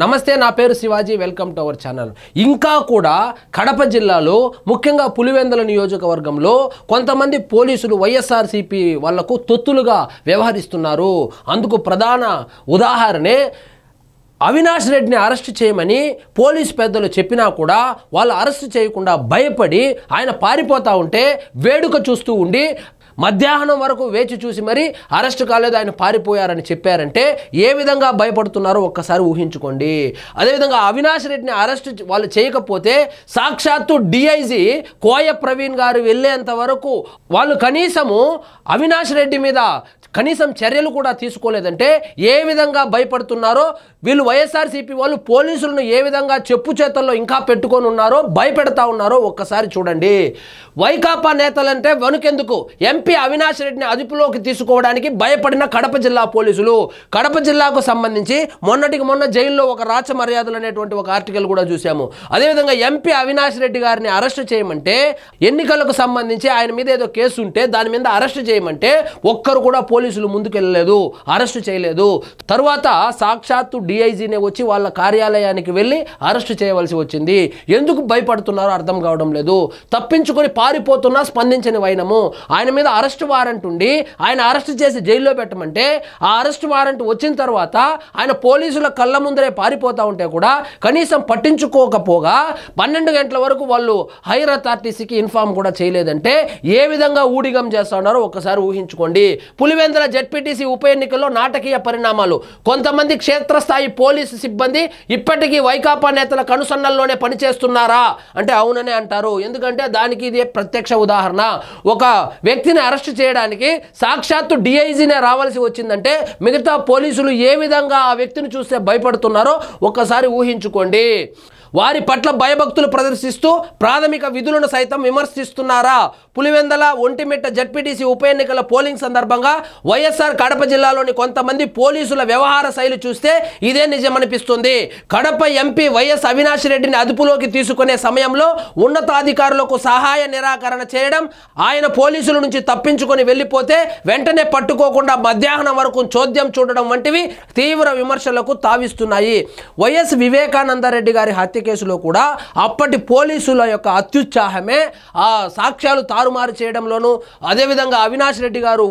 నమస్తే, నా పేరు Shivaji. Welcome to our channel. ఇంకా కూడా కడప జిల్లాలో ముఖ్యంగా పులివెందుల నియోజకవర్గంలో కొంతమంది పోలీసులు వైఎస్ఆర్సీపీ వాళ్లకు తొత్తులుగా వ్యవహరిస్తున్నారు. అందుకు ప్రధాన ఉదాహరణే అవినాష్ రెడ్డిని అరెస్ట్ చేయమని పోలీస్ పెద్దలు చెప్పినా కూడా వాళ్ళు అరెస్ట్ చేయకుండా భయపడి ఆయన పారిపోతూ ఉంటే వేడుక చూస్తూ ఉండి మధ్యాహ్నం వరకు వేచి చూసి మరి అరెస్ట్ కాలేదు, ఆయన పారిపోయారని చెప్పారంటే ఏ విధంగా భయపడుతున్నారో ఒక్కసారి ఊహించుకోండి. అదేవిధంగా అవినాష్ రెడ్డిని అరెస్ట్ వాళ్ళు చేయకపోతే సాక్షాత్తు డిఐజీ కోయ ప్రవీణ్ గారు వెళ్ళేంత వరకు వాళ్ళు కనీసము అవినాష్ రెడ్డి మీద కనీసం చర్యలు కూడా తీసుకోలేదంటే ఏ విధంగా భయపడుతున్నారో వీళ్ళు వైఎస్ఆర్సీపీ వాళ్ళు పోలీసులను ఏ విధంగా చెప్పు చేతల్లో ఇంకా పెట్టుకొని ఉన్నారో భయపెడతా ఉన్నారో ఒక్కసారి చూడండి. వైకాపా నేతలంటే వణుకెందుకు ఎంపీ అవినాష్ రెడ్డిని అదుపులోకి తీసుకోవడానికి భయపడిన కడప జిల్లా పోలీసులు. కడప జిల్లాకు సంబంధించి మొన్నటికి మొన్న జైల్లో ఒక రాచ మర్యాదలు అనేటువంటి ఒక ఆర్టికల్ కూడా చూసాము. అదేవిధంగా ఎంపీ అవినాష్ రెడ్డి గారిని అరెస్ట్ చేయమంటే ఎన్నికలకు సంబంధించి ఆయన మీద ఏదో కేసు ఉంటే దాని మీద అరెస్ట్ చేయమంటే ఒక్కరు కూడా పోలీసులు ముందుకెళ్ళలేదు, అరెస్ట్ చేయలేదు. తరువాత సాక్షాత్తు డిఐజీనే వచ్చి వాళ్ళ కార్యాలయానికి వెళ్ళి అరెస్ట్ చేయవలసి వచ్చింది. ఎందుకు భయపడుతున్నారో అర్థం కావడం లేదు. తప్పించుకొని పారిపోతున్నా స్పందించని వైనము. ఆయన మీద అరెస్ట్ వారెంట్ ఉండి ఆయన అరెస్ట్ చేసి జైల్లో పెట్టమంటే ఆ అరెస్ట్ వారెంట్ వచ్చిన తర్వాత ఆయన పోలీసుల కళ్ళ ముందరే పారిపోతూ ఉంటే కూడా కనీసం పట్టించుకోకపోగా 12 గంటల వరకు వాళ్ళు హైర్ అథారిటీస్కి ఇన్ఫార్మ్ కూడా చేయలేదంటే ఏ విధంగా ఊడిగం చేస్తా ఉన్నారో ఒక్కసారి ఊహించుకోండి. పులివెందుల జెడ్పీటీసీ ఉప ఎన్నికల్లో నాటకీయ పరిణామాలు. కొంతమంది క్షేత్రస్థాయి పోలీసు సిబ్బంది ఇప్పటికీ వైకాపా నేతల కనుసన్నల్లోనే పనిచేస్తున్నారా అంటే అవుననే అంటారు. ఎందుకంటే దానికి ఇదే ప్రత్యక్ష ఉదాహరణ. ఒక వ్యక్తిని అరెస్ట్ చేయడానికి సాక్షాత్తు డిఐజీనే రావాల్సి వచ్చిందంటే మిగతా పోలీసులు ఏ విధంగా ఆ వ్యక్తిని చూస్తే భయపడుతున్నారో ఒక్కసారి ఊహించుకోండి. వారి పట్ల భయభక్తులు ప్రదర్శిస్తూ ప్రాథమిక విధులను సైతం విమర్శిస్తున్నారా? పులివెందుల ఒంటిమిట్ట జెడ్పీటీసీ ఉప ఎన్నికల పోలింగ్ సందర్భంగా వైఎస్ఆర్ కడప జిల్లాలోని కొంతమంది పోలీసుల వ్యవహార శైలి చూస్తే ఇదే నిజమనిపిస్తుంది. కడప ఎంపీ వైఎస్ అవినాష్ రెడ్డిని అదుపులోకి తీసుకునే సమయంలో ఉన్నతాధికారులకు సహాయ నిరాకరణ చేయడం, ఆయన పోలీసుల నుంచి తప్పించుకొని వెళ్ళిపోతే వెంటనే పట్టుకోకుండా మధ్యాహ్నం వరకు చోద్యం చూడడం వంటివి తీవ్ర విమర్శలకు తావిస్తున్నాయి. వైఎస్ వివేకానందరెడ్డి గారి హత్య కేసులో కూడా అప్పటి పోలీసుల యొక్క అత్యుత్సాహమే ఆ సాక్ష్యాలు తారుమారు చేయడంలోనూ, అదేవిధంగా అవినాష్ రెడ్డి గారు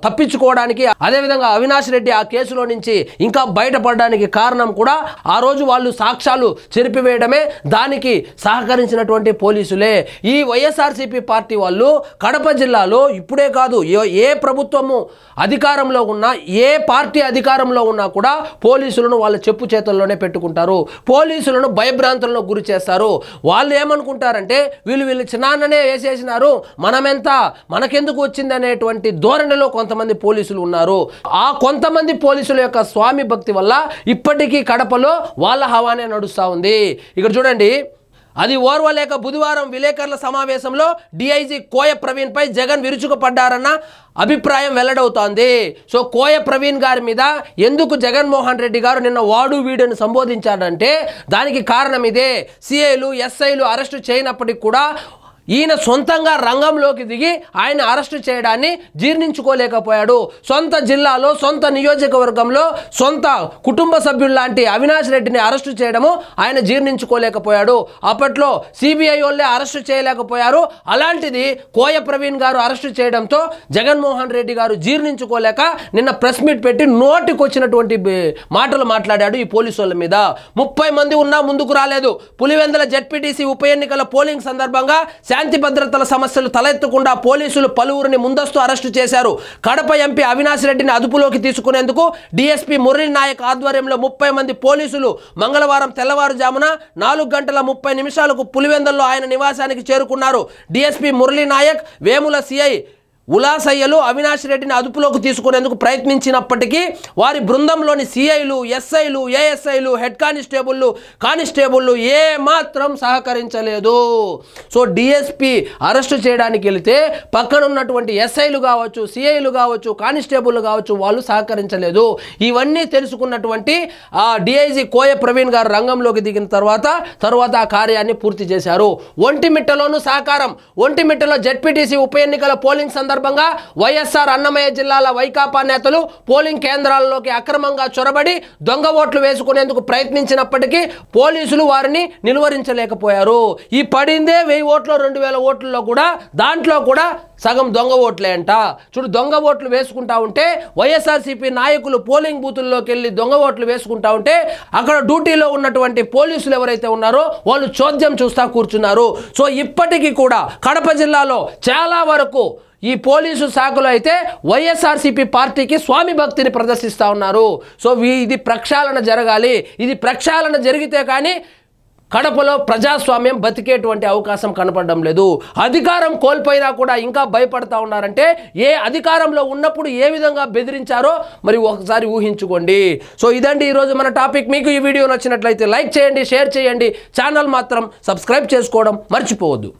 తప్పించుకోవడానికి, అదేవిధంగా అవినాష్ రెడ్డి ఆ కేసులో నుంచి ఇంకా బయటపడడానికి కారణం కూడా ఆ రోజు వాళ్ళు సాక్ష్యాలు చెరిపివేయడమే. దానికి సహకరించినటువంటి పోలీసులే. ఈ వైఎస్ఆర్సీపీ పార్టీ వాళ్ళు కడప జిల్లాలో ఇప్పుడే కాదు ఏ ప్రభుత్వము అధికారంలో ఉన్నా, ఏ పార్టీ అధికారంలో ఉన్నా కూడా పోలీసులను వాళ్ళ చెప్పు చేతుల్లోనే పెట్టుకుంటారు. పోలీసులను భయభ్రాంతులను గురి చేస్తారు. వాళ్ళు ఏమనుకుంటారంటే వీళ్ళు చిన్నాన్ననే వేసేసినారు, మనమెంత మనకెందుకు వచ్చింది అనేటువంటి ధోరణిలో కొంతమంది పోలీసులు ఉన్నారు. ఆ కొంతమంది పోలీసుల యొక్క స్వామి భక్తి వల్ల ఇప్పటికీ కడపలో వాళ్ళ హవానే నడుస్తూ ఉంది. ఇక్కడ చూడండి, అది ఓర్వలేక బుధవారం విలేకరుల సమావేశంలో డిఐజీ కోయ ప్రవీణ్ పై జగన్ విరుచుకుపడ్డారన్న అభిప్రాయం వెల్లడవుతోంది. సో కోయ ప్రవీణ్ గారి మీద ఎందుకు జగన్మోహన్ రెడ్డి గారు నిన్న వాడు వీడిని సంబోధించాడంటే దానికి కారణం ఇదే. సిఐలు ఎస్ఐలు అరెస్టు చేయనప్పటికీ కూడా ఈయన సొంతంగా రంగంలోకి దిగి ఆయన అరెస్టు చేయడాన్ని జీర్ణించుకోలేకపోయాడు. సొంత జిల్లాలో, సొంత నియోజకవర్గంలో, సొంత కుటుంబ సభ్యుల్లాంటి అవినాష్ రెడ్డిని అరెస్టు చేయడము ఆయన జీర్ణించుకోలేకపోయాడు. అప్పట్లో సిబిఐ వాళ్ళే అరెస్టు చేయలేకపోయారు. అలాంటిది కోయ ప్రవీణ్ గారు అరెస్టు చేయడంతో జగన్మోహన్ రెడ్డి గారు జీర్ణించుకోలేక నిన్న ప్రెస్ మీట్ పెట్టి నోటికొచ్చినటువంటి మాటలు మాట్లాడాడు ఈ పోలీసు వాళ్ళ మీద. 30 మంది ఉన్నా ముందుకు రాలేదు. పులివెందుల జెడ్పీటీసీ ఉప ఎన్నికల పోలింగ్ సందర్భంగా శాంతి భద్రతల సమస్యలు తలెత్తకుండా పోలీసులు పలువురిని ముందస్తు అరెస్టు చేశారు. కడప ఎంపీ అవినాష్ రెడ్డిని అదుపులోకి తీసుకునేందుకు డీఎస్పీ మురళీ నాయక్ ఆధ్వర్యంలో 30 మంది పోలీసులు మంగళవారం తెల్లవారుజామున 4:30 పులివెందుల్లో ఆయన నివాసానికి చేరుకున్నారు. డీఎస్పీ మురళీ నాయక్, వేముల సిఐ ఉలాసయ్యలు అవినాష్ రెడ్డిని అదుపులోకి తీసుకునేందుకు ప్రయత్నించినప్పటికీ వారి బృందంలోని సిఐలు, ఎస్ఐలు, ఏఎస్ఐలు, హెడ్ కానిస్టేబుళ్ళు ఏమాత్రం సహకరించలేదు. సో డిఎస్పీ అరెస్టు చేయడానికి వెళితే పక్కన ఉన్నటువంటి ఎస్ఐలు కావచ్చు, సిఐలు కావచ్చు, కానిస్టేబుల్ కావచ్చు, వాళ్ళు సహకరించలేదు. ఇవన్నీ తెలుసుకున్నటువంటి డిఐజీ కోయ ప్రవీణ్ గారు రంగంలోకి దిగిన తర్వాత ఆ కార్యాన్ని పూర్తి చేశారు. ఒంటిమిట్టలోనూ సహకారం. ఒంటిమిట్టలో జెడ్పీటీసీ ఉప ఎన్నికల పోలింగ్ సందర్భంగా సందర్భంగా వైఎస్ఆర్ అన్నమయ్య జిల్లాల వైకాపా నేతలు పోలింగ్ కేంద్రాల్లోకి అక్రమంగా చొరబడి దొంగ ఓట్లు వేసుకునేందుకు ప్రయత్నించినప్పటికీ పోలీసులు వారిని నిలువరించలేకపోయారు. ఈ పడిందే 1000 ఓట్లు 2000 ఓట్లలో కూడా దాంట్లో కూడా సగం దొంగ ఓట్లే అంట. చూడు, దొంగ ఓట్లు వేసుకుంటా ఉంటే వైఎస్ఆర్సీపీ నాయకులు పోలింగ్ బూతుల్లోకి వెళ్ళి దొంగ ఓట్లు వేసుకుంటా ఉంటే అక్కడ డ్యూటీలో ఉన్నటువంటి పోలీసులు ఎవరైతే ఉన్నారో వాళ్ళు చోద్యం చూస్తా కూర్చున్నారు. సో ఇప్పటికీ కూడా కడప జిల్లాలో చాలా వరకు ఈ పోలీసు శాఖలో అయితే వైఎస్ఆర్సీపీ పార్టీకి స్వామి భక్తిని ప్రదర్శిస్తూ ఉన్నారు. సో ఇది ప్రక్షాళన జరగాలి. ఇది ప్రక్షాళన జరిగితే కానీ కడపలో ప్రజాస్వామ్యం బతికేటువంటి అవకాశం కనపడడం లేదు. అధికారం కోల్పోయినా కూడా ఇంకా భయపడతా ఉన్నారంటే ఏ అధికారంలో ఉన్నప్పుడు ఏ విధంగా బెదిరించారో మరి ఒకసారి ఊహించుకోండి. సో ఇదండి ఈరోజు మన టాపిక్. మీకు ఈ వీడియో నచ్చినట్లయితే లైక్ చేయండి, షేర్ చేయండి, ఛానల్ మాత్రం సబ్స్క్రైబ్ చేసుకోవడం మర్చిపోవద్దు.